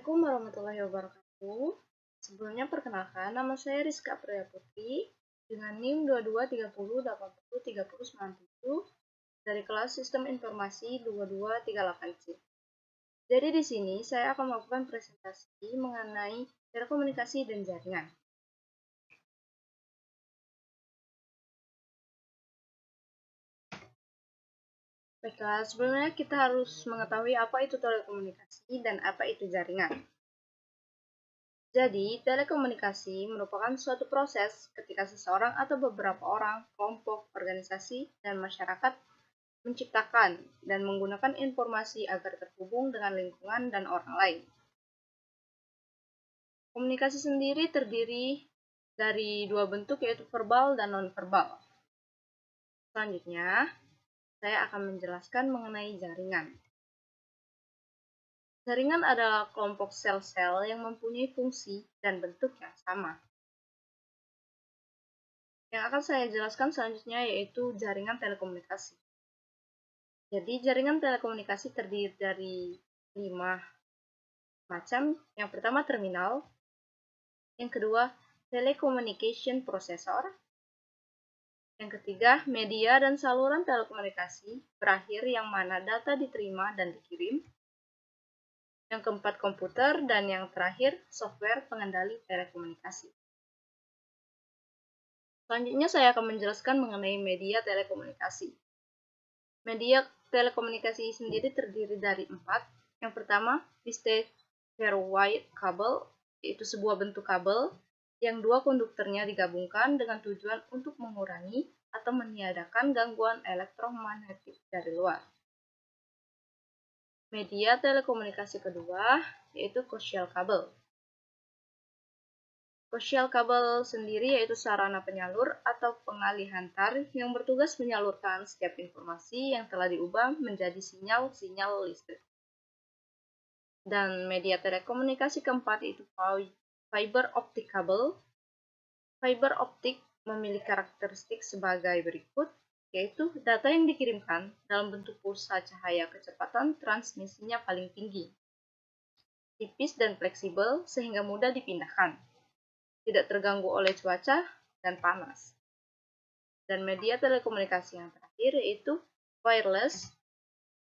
Assalamualaikum warahmatullahi wabarakatuh. Sebelumnya perkenalkan, nama saya Rizka Aprilia Putri dengan NIM 2230803097 dari kelas Sistem Informasi 2238C. Jadi di sini saya akan melakukan presentasi mengenai telekomunikasi dan jaringan. Baiklah, sebelumnya kita harus mengetahui apa itu telekomunikasi dan apa itu jaringan. Jadi, telekomunikasi merupakan suatu proses ketika seseorang atau beberapa orang, kelompok, organisasi, dan masyarakat menciptakan dan menggunakan informasi agar terhubung dengan lingkungan dan orang lain. Komunikasi sendiri terdiri dari dua bentuk, yaitu verbal dan non-verbal. Selanjutnya, saya akan menjelaskan mengenai jaringan. Jaringan adalah kelompok sel-sel yang mempunyai fungsi dan bentuk yang sama. Yang akan saya jelaskan selanjutnya yaitu jaringan telekomunikasi. Jadi, jaringan telekomunikasi terdiri dari 5 macam. Yang pertama, terminal. Yang kedua, telecommunication processor. Yang ketiga, media dan saluran telekomunikasi berakhir yang mana data diterima dan dikirim. Yang keempat, komputer. Dan yang terakhir, software pengendali telekomunikasi. Selanjutnya saya akan menjelaskan mengenai media telekomunikasi. Media telekomunikasi sendiri terdiri dari 4. Yang pertama, distant wire cable, yaitu sebuah bentuk kabel yang dua konduktornya digabungkan dengan tujuan untuk mengurangi atau meniadakan gangguan elektromagnetik dari luar. Media telekomunikasi kedua yaitu coaxial cable. Coaxial cable sendiri yaitu sarana penyalur atau pengalih antar yang bertugas menyalurkan setiap informasi yang telah diubah menjadi sinyal-sinyal listrik. Dan media telekomunikasi keempat yaitu fiber optic cable. Fiber optik memiliki karakteristik sebagai berikut, yaitu data yang dikirimkan dalam bentuk pulsa cahaya kecepatan transmisinya paling tinggi, tipis dan fleksibel sehingga mudah dipindahkan, tidak terganggu oleh cuaca dan panas. Dan media telekomunikasi yang terakhir yaitu wireless,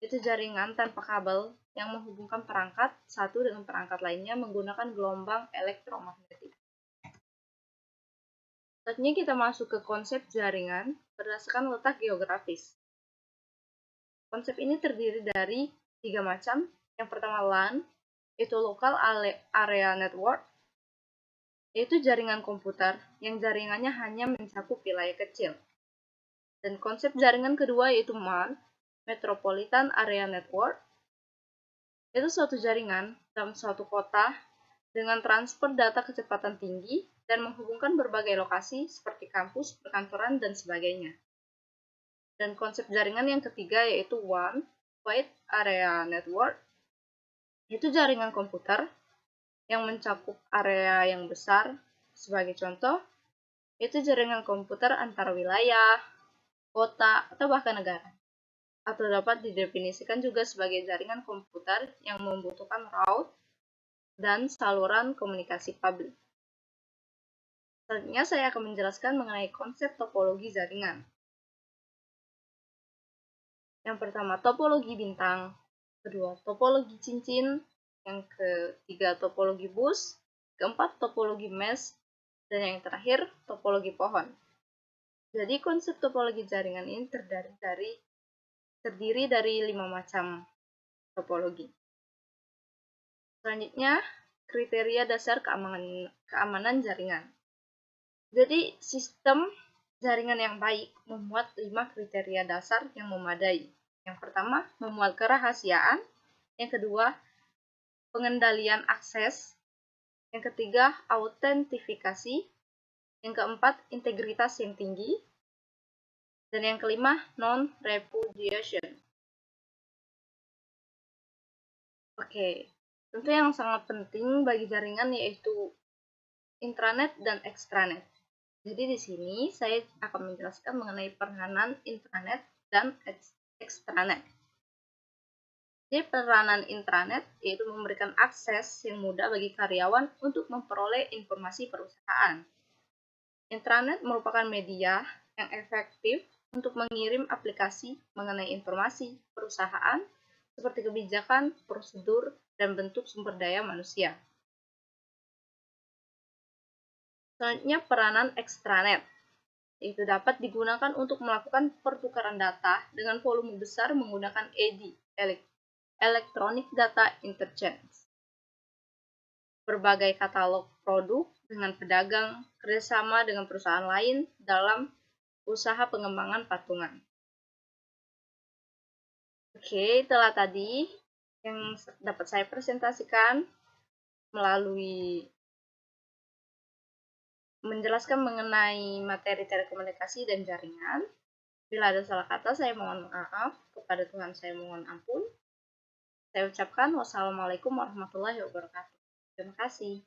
itu jaringan tanpa kabel yang menghubungkan perangkat satu dengan perangkat lainnya menggunakan gelombang elektromagnetik. Selanjutnya kita masuk ke konsep jaringan berdasarkan letak geografis. Konsep ini terdiri dari 3 macam. Yang pertama LAN, yaitu Local Area Network, yaitu jaringan komputer yang jaringannya hanya mencakup wilayah kecil. Dan konsep jaringan kedua yaitu MAN, Metropolitan Area Network, yaitu suatu jaringan dalam suatu kota dengan transfer data kecepatan tinggi dan menghubungkan berbagai lokasi seperti kampus, perkantoran, dan sebagainya. Dan konsep jaringan yang ketiga yaitu WAN, Wide Area Network, yaitu jaringan komputer yang mencakup area yang besar. Sebagai contoh, yaitu jaringan komputer antar wilayah, kota, atau bahkan negara. Atau dapat didefinisikan juga sebagai jaringan komputer yang membutuhkan route dan saluran komunikasi publik. Selanjutnya saya akan menjelaskan mengenai konsep topologi jaringan. Yang pertama, topologi bintang. Kedua, topologi cincin. Yang ketiga, topologi bus. Keempat, topologi mesh. Dan yang terakhir, topologi pohon. Jadi konsep topologi jaringan ini terdiri dari 5 macam topologi. Selanjutnya, kriteria dasar keamanan jaringan. Jadi, sistem jaringan yang baik memuat 5 kriteria dasar yang memadai. Yang pertama, memuat kerahasiaan. Yang kedua, pengendalian akses. Yang ketiga, autentifikasi. Yang keempat, integritas yang tinggi. Dan yang kelima, non-repudiation. Oke, tentu yang sangat penting bagi jaringan yaitu intranet dan extranet. Jadi di sini saya akan menjelaskan mengenai peranan intranet dan extranet. Jadi peranan intranet yaitu memberikan akses yang mudah bagi karyawan untuk memperoleh informasi perusahaan. Intranet merupakan media yang efektif untuk mengirim aplikasi mengenai informasi perusahaan seperti kebijakan, prosedur, dan bentuk sumber daya manusia. Selanjutnya peranan extranet, yaitu dapat digunakan untuk melakukan pertukaran data dengan volume besar menggunakan EDI, Electronic Data Interchange. Berbagai katalog produk dengan pedagang, kerjasama dengan perusahaan lain dalam usaha pengembangan patungan. Oke, itulah tadi yang dapat saya presentasikan melalui menjelaskan mengenai materi telekomunikasi dan jaringan. Bila ada salah kata, saya mohon maaf. Kepada Tuhan saya mohon ampun. Saya ucapkan wassalamualaikum warahmatullahi wabarakatuh. Terima kasih.